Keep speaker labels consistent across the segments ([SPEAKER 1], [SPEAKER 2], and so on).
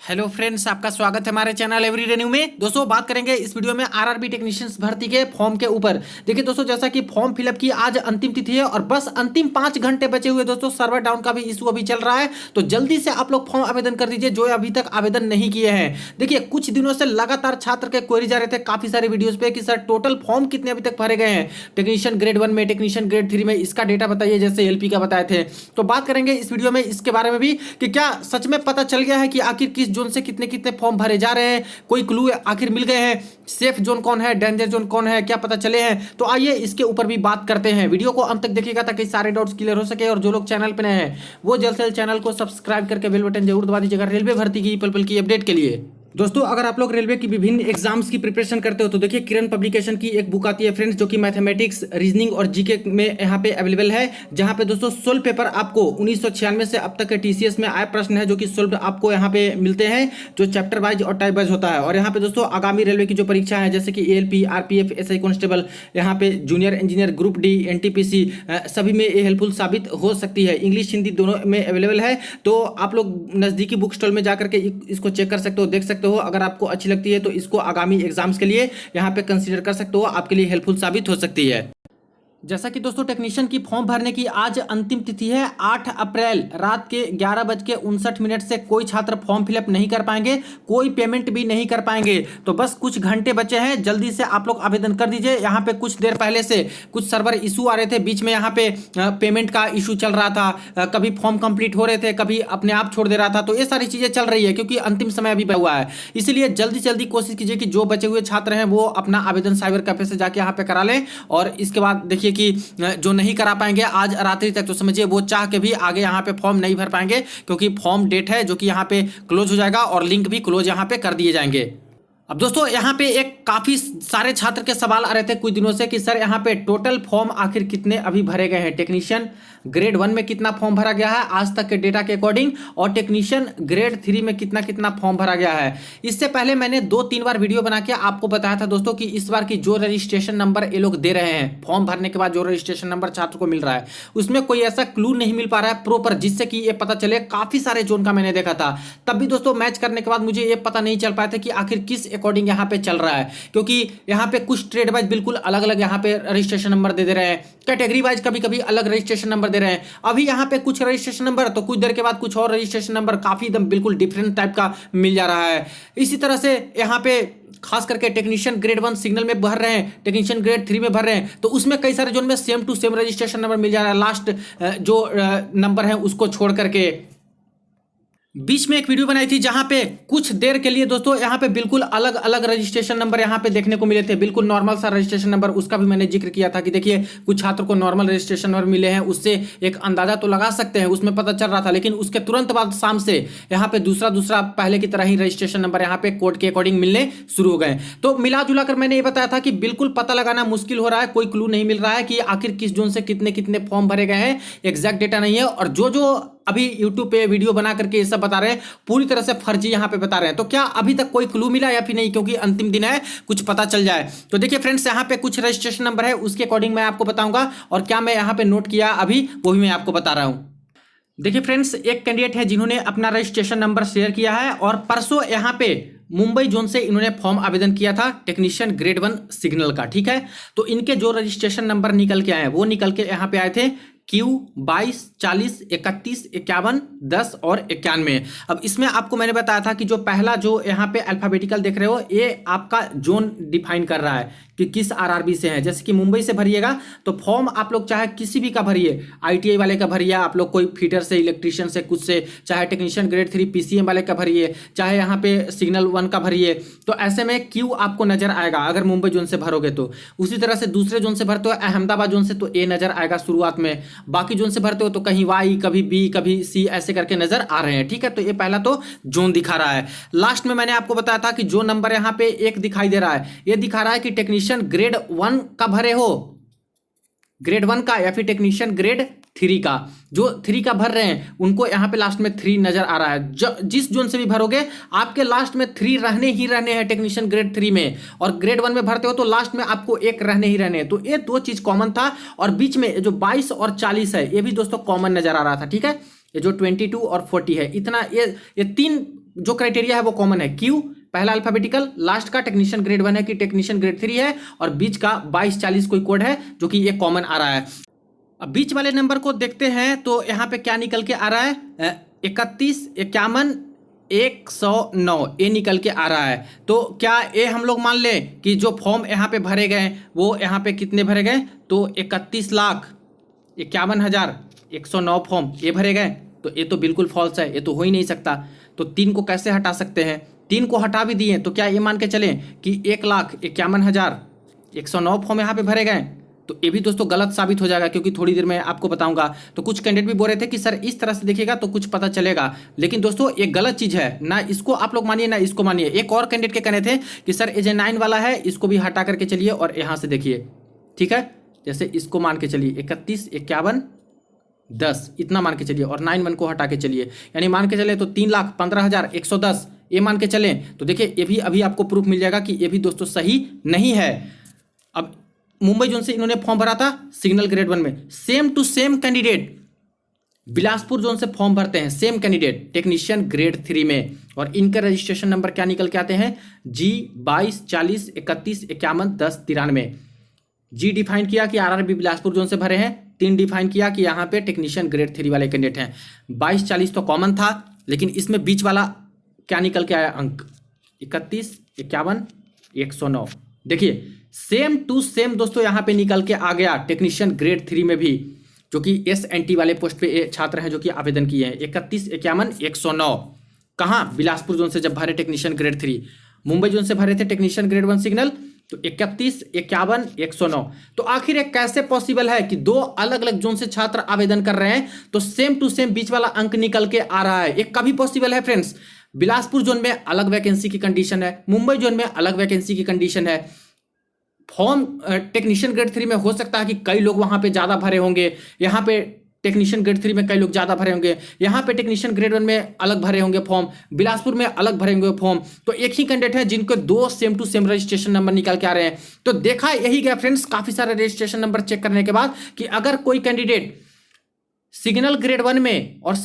[SPEAKER 1] Hello friends, आपका स्वागत है हमारे चैनल एवरीडे न्यू में। दोस्तों बात करेंगे इस वीडियो में आरआरबी टेक्नीशियंस भर्ती के फॉर्म के ऊपर। देखिए दोस्तों, जैसा कि फॉर्म फिलअप की आज अंतिम तिथि है और बस अंतिम 5 घंटे बचे हुए दोस्तों। सर्वर डाउन का भी इशू अभी चल रहा है, तो जल्दी से आप लोग फॉर्म आवेदन कर दीजिए जो अभी तक आवेदन नहीं किए हैं। देखिए कुछ दिनों से लगातार छात्र के क्वेरी जा रहे थे काफी सारे वीडियोज पे कि सर टोटल फॉर्म कितने अभी तक भरे गए हैं टेक्नीशियन ग्रेड 1 में, टेक्नीशियन ग्रेड 3 में, इसका डेटा बताइए जैसे एलपी का बताए थे। तो बात करेंगे इस वीडियो में इसके बारे में भी कि क्या सच में पता चल गया है कि आखिर किस जोन से कितने कितने फॉर्म भरे जा रहे हैं, कोई क्लू आखिर मिल गए हैं, सेफ जोन कौन है, डेंजर जोन कौन है, क्या पता चले हैं। तो आइए इसके ऊपर भी बात करते हैं। वीडियो को अंत तक देखिएगा ताकि सारे डाउट्स क्लियर हो सके। और जो लोग चैनल पे नए हैं वो जल्द से जल्द चैनल को सब्सक्राइब करके बेल बटन जरूर दबा दीजिएगा रेलवे भर्ती की पल पल की अपडेट के लिए। दोस्तों अगर आप लोग रेलवे की विभिन्न एग्जाम्स की प्रिपरेशन करते हो तो देखिए किरण पब्लिकेशन की एक बुक आती है फ्रेंड्स, जो कि मैथमेटिक्स, रीजनिंग और जीके में यहाँ पे अवेलेबल है। जहाँ पे दोस्तों 16 पेपर आपको 1996 से अब तक के टीसीएस में आए प्रश्न है जो कि 16 आपको यहाँ पे मिलते हैं, जो चैप्टर वाइज और टाइप वाइज होता है। और यहाँ पे दोस्तों आगामी रेलवे की जो परीक्षा है जैसे कि एएलपी, आरपीएफ, एसआई कांस्टेबल, यहाँ पे junior engineer, group D, NTPC, सभी में ये हेल्पफुल साबित हो सकती है। इंग्लिश हिंदी दोनों में अवेलेबल है, तो आप लोग नजदीकी बुक स्टॉल में जाकर के इसको चेक कर सकते हो, देख सकते हो। अगर आपको अच्छी लगती है तो इसको आगामी एग्जाम्स के लिए यहाँ पे कंसीडर कर सकते हो, आपके लिए हेल्पफुल साबित हो सकती है। जैसा कि दोस्तों टेक्नीशियन की फॉर्म भरने की आज अंतिम तिथि है 8 अप्रैल रात के 11:59 से कोई छात्र फॉर्म फिलअप नहीं कर पाएंगे, कोई पेमेंट भी नहीं कर पाएंगे। तो बस कुछ घंटे बचे हैं, जल्दी से आप लोग आवेदन कर दीजिए। यहाँ पे कुछ देर पहले से कुछ सर्वर इशू आ रहे थे, बीच में यहाँ पे पेमेंट का इशू चल रहा था, कभी फॉर्म कंप्लीट हो रहे थे, कभी अपने आप छोड़ दे रहा था। तो ये सारी चीजें चल रही है क्योंकि अंतिम समय अभी हुआ है, इसलिए जल्दी से जल्दी कोशिश कीजिए कि जो बचे हुए छात्र हैं वो अपना आवेदन साइबर कैफे से जाके यहाँ पे करा लें। और इसके बाद देखिए कि जो नहीं करा पाएंगे आज रात्रि तक तो समझिए वो चाह के भी आगे यहाँ पे फॉर्म नहीं भर पाएंगे, क्योंकि फॉर्म डेट है जो कि यहाँ पे क्लोज हो जाएगा और लिंक भी क्लोज यहाँ पे कर दिए जाएंगे। अब दोस्तों यहाँ पे एक काफी सारे छात्र के सवाल आ रहे थे कुछ दिनों से कि सर यहाँ पे टोटल फॉर्म आखिर कितने अभी भरे गए हैं, टेक्नीशियन ग्रेड 1 में कितना फॉर्म भरा गया है आज तक के डेटा के अकॉर्डिंग, और टेक्नीशियन ग्रेड 3 में कितना कितना फॉर्म भरा गया है। इससे पहले मैंने 2-3 बार वीडियो बना के आपको बताया था दोस्तों कि इस बार की जो रजिस्ट्रेशन नंबर ये लोग दे रहे हैं फॉर्म भरने के बाद, जो रजिस्ट्रेशन नंबर छात्र को मिल रहा है उसमें कोई ऐसा क्लू नहीं मिल पा रहा है प्रॉपर, जिससे कि ये पता चले। काफी सारे जोन का मैंने देखा था, तब भी दोस्तों मैच करने के बाद मुझे ये पता नहीं चल पाया था कि आखिर किस अकॉर्डिंग यहाँ पे चल रहा है, क्योंकि यहाँ पे कुछ ट्रेड वाइज बिल्कुल अलग अलग यहाँ पे रजिस्ट्रेशन नंबर दे रहे हैं, कैटेगरी वाइज कभी कभी अलग रजिस्ट्रेशन नंबर दे रहे हैं। अभी यहाँ पे कुछ रजिस्ट्रेशन नंबर तो कुछ देर के बाद कुछ और रजिस्ट्रेशन नंबर काफी एकदम बिल्कुल डिफरेंट टाइप का मिल जा रहा है। इसी तरह से यहाँ पे खास करके टेक्नीशियन ग्रेड 1 सिग्नल में भर रहे हैं, टेक्नीशियन ग्रेड 3 में भर रहे हैं, तो उसमें कई सारे जोन में same to same registration number मिल जा रहा है, लास्ट जो नंबर है उसको छोड़ करके। बीच में एक वीडियो बनाई थी जहां पे कुछ देर के लिए दोस्तों यहाँ पे बिल्कुल अलग अलग रजिस्ट्रेशन नंबर यहाँ पे देखने को मिले थे, बिल्कुल नॉर्मल सा रजिस्ट्रेशन नंबर, उसका भी मैंने जिक्र किया था कि देखिए कुछ छात्र को नॉर्मल रजिस्ट्रेशन नंबर मिले हैं, उससे एक अंदाजा तो लगा सकते हैं, उसमें पता चल रहा था। लेकिन उसके तुरंत बाद शाम से यहाँ पे दूसरा पहले की तरह ही रजिस्ट्रेशन नंबर यहाँ पे कोड के अकॉर्डिंग मिलने शुरू हो गए। तो मिला जुला कर मैंने ये बताया था कि बिल्कुल पता लगाना मुश्किल हो रहा है, कोई क्लू नहीं मिल रहा है कि आखिर किस जोन से कितने कितने फॉर्म भरे गए हैं, एग्जैक्ट डेटा नहीं है। और जो अभी YouTube पे वीडियो बना करके ये सब बता रहे हैं पूरी तरह से फर्जी यहाँ पे बता रहे हैं। तो क्या अभी तक कोई क्लू मिला या फिर नहीं, क्योंकि अंतिम दिन है, कुछ पता चल जाए। तो देखिए फ्रेंड्स यहाँ पे कुछ रजिस्ट्रेशन नंबर है उसके अकॉर्डिंग मैं आपको बताऊंगा, और क्या मैं यहाँ पे नोट किया अभी वो भी मैं आपको बता रहा हूँ। देखिए फ्रेंड्स, एक कैंडिडेट है जिन्होंने अपना रजिस्ट्रेशन नंबर शेयर किया है और परसों यहाँ पे मुंबई जोन से इन्होंने फॉर्म आवेदन किया था टेक्नीशियन ग्रेड 1 सिग्नल का, ठीक है। तो इनके जो रजिस्ट्रेशन नंबर निकल के आए वो निकल के यहाँ पे आए थे Q22 40 31 51 10 और 91। अब इसमें आपको मैंने बताया था कि जो पहला जो यहाँ पे अल्फाबेटिकल देख रहे हो ये आपका जोन डिफाइन कर रहा है कि किस आरआरबी से है। जैसे कि मुंबई से भरिएगा तो फॉर्म आप लोग चाहे किसी भी का भरिए, आईटीआई वाले का भरिए, आप लोग कोई फीडर से, इलेक्ट्रीशियन से, कुछ से, चाहे टेक्नीशियन ग्रेड 3 पीसीएम वाले का भरिए, चाहे यहाँ पे सिग्नल 1 का भरिए। तो ऐसे में क्यू आपको नजर आएगा अगर मुंबई जोन से भरोगे तो। उसी तरह से दूसरे जोन से भरते हो अहमदाबाद जोन से तो ए नजर आएगा शुरुआत में, बाकी जोन से भरते हो तो कहीं वाई, कभी बी, कभी सी ऐसे करके नजर आ रहे हैं, ठीक है। तो ये पहला तो जोन दिखा रहा है। लास्ट में मैंने आपको बताया था कि जो नंबर यहाँ पे एक दिखाई दे रहा है ये दिखा रहा है कि टेक्नीशियन ग्रेड 1 का भरे हो, ग्रेड 1 का या फिर टेक्नीशियन ग्रेड 3 का। जो 3 का भर रहे हैं उनको यहाँ पे लास्ट में 3 नजर आ रहा है। जिस जोन से भी भरोगे आपके लास्ट में 3 रहने ही रहने हैं टेक्नीशियन ग्रेड 3 में, और ग्रेड 1 में भरते हो तो लास्ट में आपको 1 रहने ही रहने हैं। तो ये दो चीज कॉमन था, और बीच में जो 22 और 40 है ये भी दोस्तों कॉमन नजर आ रहा था, ठीक है। ये जो 22 और 40 है, इतना ये 3 जो क्राइटेरिया है वो कॉमन है। क्यू पहला अल्फाबेटिकल, लास्ट का टेक्नीशियन ग्रेड 1 है कि टेक्नीशियन ग्रेड 3 है, और बीच का 2240 कोई कोड है जो कि ये कॉमन आ रहा है। अब बीच वाले नंबर को देखते हैं तो यहाँ पे क्या निकल के आ रहा है, 31 51 109 ये निकल के आ रहा है। तो क्या ये हम लोग मान लें कि जो फॉर्म यहाँ पे भरे गए वो यहाँ पे कितने भरे गए, तो 31,51,109 फॉर्म ये भरे गए, तो ये तो बिल्कुल फॉल्स है, ये तो हो ही नहीं सकता। तो 3 को कैसे हटा सकते हैं, 3 को हटा भी दिए तो क्या ये मान के चलें कि 1,51,109 फॉर्म यहाँ पे भरे गए, तो ये भी दोस्तों गलत साबित हो जाएगा, क्योंकि थोड़ी देर में आपको बताऊंगा। तो कुछ कैंडिडेट भी बोल रहे थे कि सर इस तरह से देखिएगा तो कुछ पता चलेगा, लेकिन दोस्तों ये गलत चीज़ है ना, इसको आप लोग मानिए ना इसको मानिए। एक और कैंडिडेट के कहने थे कि सर ये जो 9 वाला है इसको भी हटा करके चलिए और यहाँ से देखिए, ठीक है, जैसे इसको मान के चलिए 31 51 10 इतना मान के चलिए, और 9 1 को हटा के चलिए, यानी मान के चले तो 3,15,110 ये मान के चलें, तो देखिए ये भी अभी आपको प्रूफ मिल जाएगा कि ये भी दोस्तों सही नहीं है। अब मुंबई जोन से इन्होंने फॉर्म भरा था सिग्नल ग्रेड 1 में, same to same candidate Bilaspur zone से फॉर्म भरते हैं, सेम कैंडिडेट टेक्नीशियन ग्रेड 3 में, और इनका रजिस्ट्रेशन नंबर क्या निकल के आते हैं, G 22 40 31 51 10 93। जी डिफाइन किया कि आरआरबी बिलासपुर जोन से भरे हैं, 3 डिफाइन किया कि यहाँ पे टेक्नीशियन ग्रेड 3 वाले कैंडिडेट हैं। 22 40 तो कॉमन था, लेकिन इसमें बीच वाला क्या निकल के आया अंक, 31 51 109। देखिए सेम टू सेम दोस्तों यहाँ पे निकल के आ गया टेक्नीशियन ग्रेड 3 में भी, जो कि SNT वाले पोस्ट पे ये छात्र हैं जो कि आवेदन किए हैं। 31 51 109 कहाँ, बिलासपुर जोन से जब भरे टेक्नीशियन ग्रेड 3, मुंबई जोन से भरे थे टेक्नीशियन ग्रेड 1 सिग्नल, तो 31 51 109। तो आखिर ये कैसे पॉसिबल है कि 2 अलग अलग जोन से छात्र आवेदन कर रहे हैं तो सेम टू सेम बीच वाला अंक निकल के आ रहा है। ये कभी पॉसिबल है फ्रेंड्स, बिलासपुर जोन में अलग वैकेंसी की कंडीशन है, मुंबई जोन में अलग वैकेंसी की कंडीशन है। फॉर्म टेक्नीशियन ग्रेड 3 में हो सकता है कि कई लोग वहां पे ज्यादा भरे होंगे, यहाँ पे टेक्नीशियन ग्रेड 3 में कई लोग ज्यादा भरे होंगे, यहाँ पे टेक्नीशियन ग्रेड 1 में अलग भरे होंगे फॉर्म, बिलासपुर में अलग भरे होंगे फॉर्म। तो एक ही कैंडिडेट है जिनको 2 same to same registration number निकल के आ रहे हैं। तो देखा यही गया फ्रेंड्स काफी सारे रजिस्ट्रेशन नंबर चेक करने के बाद कि अगर कोई कैंडिडेट सिग्नल ग्रेड 1 में और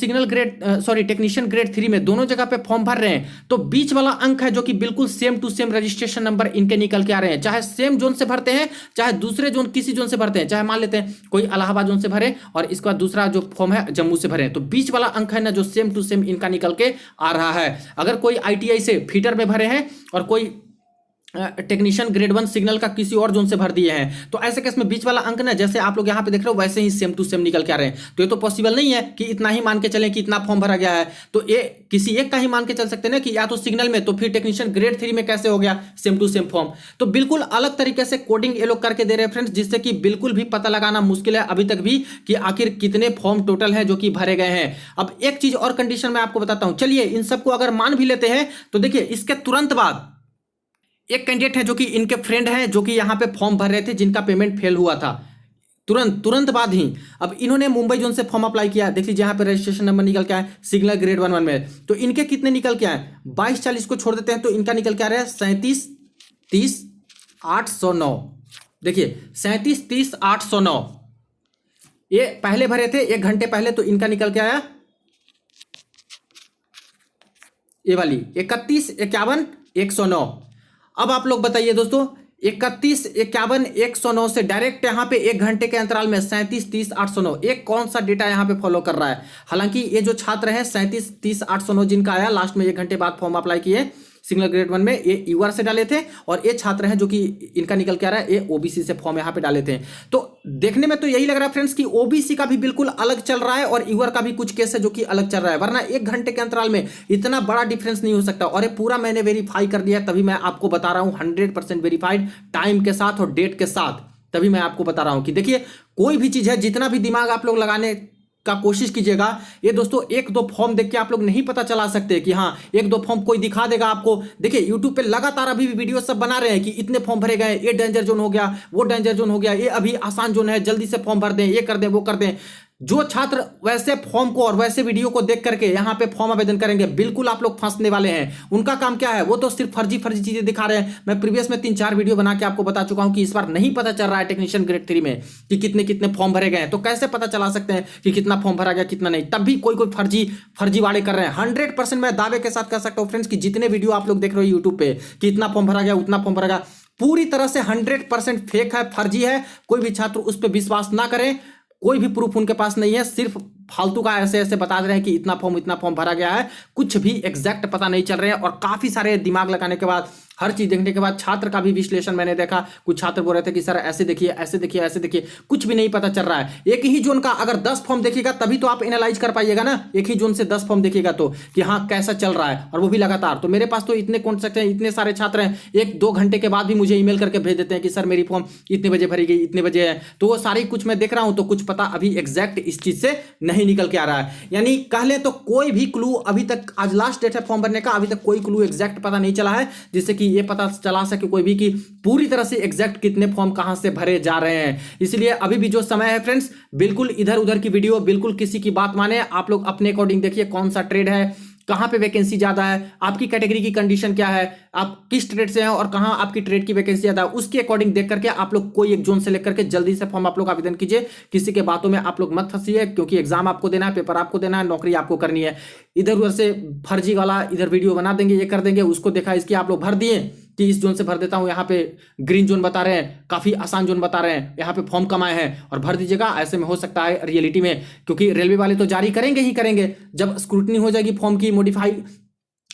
[SPEAKER 1] टेक्नीशियन ग्रेड 3 में दोनों जगह पे फॉर्म भर रहे हैं, तो बीच वाला अंक है जो कि बिल्कुल same to same registration number इनके निकल के आ रहे हैं, चाहे सेम जोन से भरते हैं चाहे दूसरे जोन किसी जोन से भरते हैं, चाहे मान लेते हैं कोई इलाहाबाद जोन से भरे और इसके बाद दूसरा जो फॉर्म है जम्मू से भरे, तो बीच वाला अंक है ना जो सेम टू सेम इनका निकल के आ रहा है। अगर कोई ITI से फीटर में भरे हैं और कोई टेक्नीशियन ग्रेड 1 सिग्नल का किसी और जोन से भर दिए हैं, तो ऐसे केस में बीच वाला अंक ना जैसे आप लोग यहाँ पे देख रहे हो वैसे ही सेम टू सेम निकल के आ रहे हैं। तो ये तो पॉसिबल नहीं है कि इतना ही मान के चलें कि इतना फॉर्म भरा गया है, तो ये किसी एक का ही मान के चल सकते हैं ना कि या तो सिग्नल में, तो फिर टेक्नीशियन ग्रेड 3 में कैसे हो गया सेम टू सेम फॉर्म। तो बिल्कुल अलग तरीके से कोडिंग ये लोग करके दे रहे हैं फ्रेंड्स, जिससे कि बिल्कुल भी पता लगाना मुश्किल है अभी तक भी कि आखिर कितने फॉर्म टोटल है जो कि भरे गए हैं। अब एक चीज और कंडीशन मैं आपको बताता हूं, चलिए इन सबको अगर मान भी लेते हैं तो देखिए इसके तुरंत बाद एक कैंडिडेट है जो कि इनके फ्रेंड हैं जो कि यहाँ पे फॉर्म भर रहे थे, जिनका पेमेंट फेल हुआ था तुरंत बाद ही। अब इन्होंने मुंबई जोन से फॉर्म अप्लाई किया, देख लीजिए यहाँ पे रजिस्ट्रेशन नंबर निकल के आए सिग्नल ग्रेड 1 में, तो इनके कितने निकल के आए, 22 40 को छोड़ देते हैं तो इनका निकल के आ रहा है 37 30 809। देखिए 37 30 809 ये पहले भरे थे 1 घंटे पहले, तो इनका निकल के आया ये वाली 31 51 109। अब आप लोग बताइए दोस्तों, 31 51 109 से डायरेक्ट यहाँ पे 1 घंटे के अंतराल में 37 30 809 एक कौन सा डेटा यहाँ पे फॉलो कर रहा है। हालांकि ये जो छात्र हैं 37 30 809 जिनका आया लास्ट में 1 घंटे बाद फॉर्म अप्लाई किए सिग्नल ग्रेड 1 में, ये यूआर से डाले थे, और ये छात्र हैं जो कि इनका निकल के आ रहा है ये ओबीसी से फॉर्म यहाँ पे डाले थे। तो देखने में तो यही लग रहा है फ्रेंड्स कि ओबीसी का भी बिल्कुल अलग चल रहा है और यूआर का भी कुछ केस है जो कि अलग चल रहा है, वरना 1 घंटे के अंतराल में इतना बड़ा डिफरेंस नहीं हो सकता। और ये पूरा मैंने वेरीफाई कर दिया, तभी मैं आपको बता रहा हूँ 100% वेरीफाइड टाइम के साथ और डेट के साथ, तभी मैं आपको बता रहा हूँ कि देखिए कोई भी चीज़ है जितना भी दिमाग आप लोग लगाने का कोशिश कीजिएगा, ये दोस्तों 1-2 फॉर्म देख के आप लोग नहीं पता चला सकते कि हाँ 1-2 फॉर्म कोई दिखा देगा आपको। देखिए यूट्यूब पे लगातार अभी भी वीडियो सब बना रहे हैं कि इतने फॉर्म भरे गए, ये डेंजर जोन हो गया, वो डेंजर जोन हो गया, ये अभी आसान जोन है, जल्दी से फॉर्म भर दें, ये कर दें वो कर दें। जो छात्र वैसे फॉर्म को और वैसे वीडियो को देख करके यहाँ पे फॉर्म आवेदन करेंगे, बिल्कुल आप लोग फंसने वाले हैं। उनका काम क्या है, वो तो सिर्फ फर्जी फर्जी चीजें दिखा रहे हैं। मैं प्रीवियस में 3-4 वीडियो बना के आपको बता चुका हूं कि इस बार नहीं पता चल रहा है टेक्नीशियन ग्रेड 3 में कि कितने कितने फॉर्म भरे गए हैं। तो कैसे पता चला सकते हैं कि कितना फॉर्म भरा गया कितना नहीं, तब भी कोई कोई फर्जी वाले कर रहे हैं। 100% मैं दावे के साथ कह सकता हूं फ्रेंड्स कि जितने वीडियो आप लोग देख रहे हो यूट्यूब पे कि इतना फॉर्म भरा गया उतना फॉर्म भरा गया, पूरी तरह से 100% फेक है, फर्जी है। कोई भी छात्र उस पर विश्वास ना करें, कोई भी प्रूफ उनके पास नहीं है, सिर्फ फालतू का ऐसे ऐसे बता रहे हैं कि इतना फॉर्म भरा गया है, कुछ भी एग्जैक्ट पता नहीं चल रहे हैं। और काफी सारे दिमाग लगाने के बाद, हर चीज देखने के बाद, छात्र का भी विश्लेषण मैंने देखा, कुछ छात्र बोल रहे थे कि सर ऐसे देखिए ऐसे देखिए ऐसे देखिए, कुछ भी नहीं पता चल रहा है। एक ही जोन का अगर 10 फॉर्म देखिएगा तभी तो आप एनालाइज कर पाइएगा ना, एक ही जोन से 10 फॉर्म देखिएगा तो कि हाँ कैसा चल रहा है, और वो भी लगातार। तो मेरे पास तो इतने कॉन्टेक्ट हैं, इतने सारे छात्र हैं, 1-2 घंटे के बाद भी मुझे ईमेल करके भेज देते हैं कि सर मेरी फॉर्म इतने बजे भरी गई, इतने बजे है। तो वो सारी कुछ मैं देख रहा हूं, तो कुछ पता अभी एग्जैक्ट इस चीज से नहीं निकल के आ रहा है। यानी कह ले तो कोई भी क्लू अभी तक, आज लास्ट डेट है फॉर्म भरने का, अभी तक कोई क्लू एग्जैक्ट पता नहीं चला है जिससे कि ये पता चला सके कोई भी कि पूरी तरह से एग्जैक्ट कितने फॉर्म कहां से भरे जा रहे हैं। इसलिए अभी भी जो समय है फ्रेंड्स, बिल्कुल इधर उधर की वीडियो, बिल्कुल किसी की बात माने, आप लोग अपने अकॉर्डिंग देखिए कौन सा ट्रेड है, कहां पे वैकेंसी ज्यादा है, आपकी कैटेगरी की कंडीशन क्या है, आप किस ट्रेड से हैं और कहां आपकी ट्रेड की वैकेंसी ज्यादा है, उसके अकॉर्डिंग देख करके आप लोग कोई एक जोन सेलेक्ट करके जल्दी से फॉर्म आप लोग आवेदन कीजिए। किसी के बातों में आप लोग मत फंसिए, क्योंकि एग्जाम आपको देना है, पेपर आपको देना है, नौकरी आपको करनी है। इधर उधर से फर्जी वाला इधर वीडियो बना देंगे, ये कर देंगे, उसको देखा इसकी आप लोग भर दिए कि इस जोन से भर देता हूं, यहाँ पे ग्रीन जोन बता रहे हैं, काफी आसान जोन बता रहे हैं, यहाँ पे फॉर्म कम आए हैं और भर दीजिएगा। ऐसे में हो सकता है रियलिटी में, क्योंकि रेलवे वाले तो जारी करेंगे ही करेंगे, जब स्क्रूटनी हो जाएगी फॉर्म की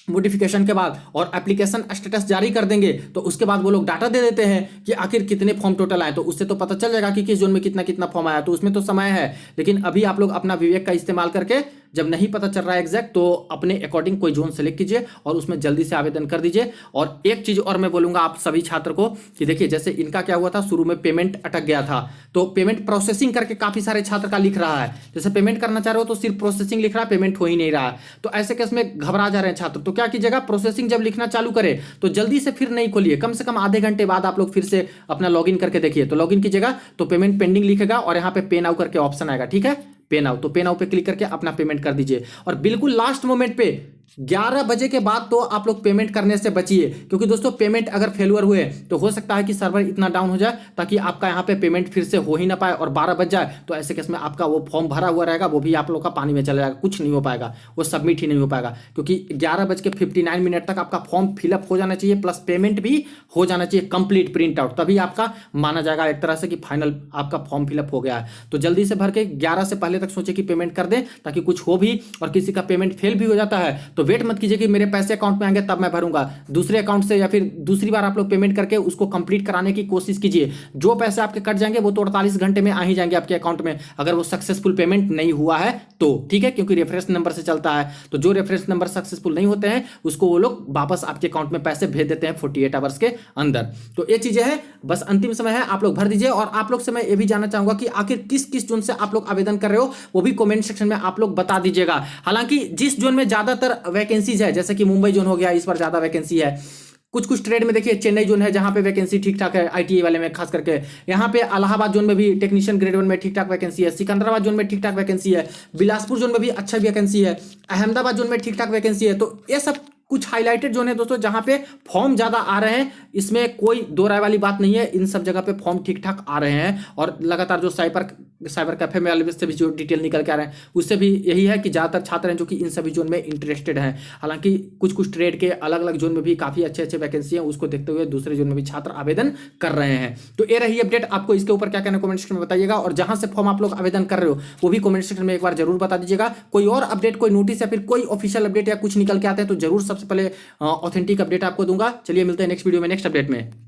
[SPEAKER 1] मॉडिफिकेशन के बाद और एप्लीकेशन स्टेटस जारी कर देंगे, तो उसके बाद वो लोग डाटा दे देते हैं कि आखिर कितने फॉर्म टोटल आए, तो उससे तो पता चल जाएगा कि किस जोन में कितना कितना फॉर्म आया। तो उसमें तो समय है, लेकिन अभी आप लोग अपना विवेक का इस्तेमाल करके, जब नहीं पता चल रहा है एग्जैक्ट, तो अपने अकॉर्डिंग कोई जोन सेलेक्ट कीजिए और उसमें जल्दी से आवेदन कर दीजिए। और एक चीज और मैं बोलूंगा आप सभी छात्र को कि देखिए, जैसे इनका क्या हुआ था, शुरू में पेमेंट अटक गया था, तो पेमेंट प्रोसेसिंग करके काफी सारे छात्र का लिख रहा है, जैसे पेमेंट करना चाह रहे हो तो सिर्फ प्रोसेसिंग लिख रहा है, पेमेंट हो ही नहीं रहा है। तो ऐसे केस में घबरा जा रहे हैं छात्र, तो क्या कीजिएगा, प्रोसेसिंग जब लिखना चालू करे तो जल्दी से फिर नहीं खोलिए, कम से कम आधे घंटे बाद आप लोग फिर से अपना लॉगिन करके देखिए। तो लॉगिन कीजिएगा तो पेमेंट पेंडिंग लिखेगा और यहाँ पे पे नाउ करके ऑप्शन आएगा, ठीक है, पे नाउ, तो पे नाउ पे क्लिक करके अपना पेमेंट कर दीजिए। और बिल्कुल लास्ट मोमेंट पे 11 बजे के बाद तो आप लोग पेमेंट करने से बचिए, क्योंकि दोस्तों पेमेंट अगर फेलुअर हुए तो हो सकता है कि सर्वर इतना डाउन हो जाए ताकि आपका यहाँ पे पेमेंट फिर से हो ही ना पाए और 12 बज जाए, तो ऐसे केस में आपका वो फॉर्म भरा हुआ रहेगा, वो भी आप लोग का पानी में चला जाएगा, कुछ नहीं हो पाएगा, वो सबमिट ही नहीं हो पाएगा। क्योंकि 11:59 तक आपका फॉर्म फिलअप हो जाना चाहिए, प्लस पेमेंट भी हो जाना चाहिए कंप्लीट प्रिंट आउट, तभी आपका माना जाएगा एक तरह से कि फाइनल आपका फॉर्म फिलअप हो गया है। तो जल्दी से भर के 11 से पहले तक सोचे कि पेमेंट कर दें, ताकि कुछ हो भी और किसी का पेमेंट फेल भी हो जाता है तो वेट मत कीजिए कि मेरे पैसे अकाउंट में आएंगे तब मैं भरूंगा, दूसरे अकाउंट से या फिर दूसरी बार आप लोग पेमेंट करके उसको कंप्लीट कराने की कोशिश कीजिए। जो पैसे आपके कट जाएंगे वो तो 48 घंटे में आ ही जाएंगे आपके अकाउंट में, अगर वो सक्सेसफुल पेमेंट नहीं हुआ है तो, ठीक है, क्योंकि रेफरेंस नंबर से चलता है। तो जो रेफरेंस नंबर सक्सेसफुल नहीं होते हैं उसको वो लोग वापस आपके अकाउंट में पैसे भेज देते हैं 48 आवर्स के अंदर। तो ये चीजें हैं, बस अंतिम समय है, आप लोग भर दीजिए। और आप लोग से मैं ये भी जानना चाहूंगा कि आखिर किस किस जोन से आप लोग आवेदन कर रहे हो, वो भी कमेंट सेक्शन में आप लोग बता दीजिएगा। हालांकि जिस जोन में ज्यादातर वैकेंसीज है, जैसे कि मुंबई जोन हो गया, इस पर ज्यादा वैकेंसी है, कुछ ट्रेड में देखिए चेन्नई जोन है जहां पे वैकेंसी ठीक ठाक है, आईटीआई वाले में खास करके, यहाँ पे इलाहाबाद जोन में भी टेक्नीशियन ग्रेड 1 में ठीक ठाक वैकेंसी है, सिकंदराबाद जोन में ठीक ठाक वैकेंसी है, बिलासपुर जोन में भी अच्छा वैकेंसी है, अहमदाबाद जोन में ठीक ठाक वैकेंसी है। तो ये सब कुछ हाईलाइटेड जोन है दोस्तों जहां पे फॉर्म ज्यादा आ रहे हैं, इसमें कोई दो राय वाली बात नहीं है, इन सब जगह पे फॉर्म ठीक ठाक आ रहे हैं। और लगातार जो साइबर कैफे में अलविद से भी जो डिटेल निकल के आ रहे हैं उससे भी यही है कि ज्यादातर छात्र हैं जो कि इन सभी जोन में इंटरेस्टेड हैं। हालांकि कुछ ट्रेड के अलग अलग जोन में भी काफी अच्छे वैकेंसी हैं, उसको देखते हुए दूसरे जोन में भी छात्र आवेदन कर रहे हैं। तो ये रही अपडेट, आपको इसके ऊपर क्या कहना कमेंट सेक्शन में बताइएगा, और जहां से फॉर्म आप लोग आवेदन कर रहे हो वो भी कमेंट सेक्शन में एक बार जरूर बता दीजिएगा। कोई और अपडेट, कोई नोटिस या फिर कोई ऑफिशियल अपडेट या कुछ निकल के आता है तो जरूर सबसे पहले ऑथेंटिक अपडेट आपको दूंगा। चलिए मिलते हैं नेक्स्ट वीडियो में नेक्स्ट अपडेट में।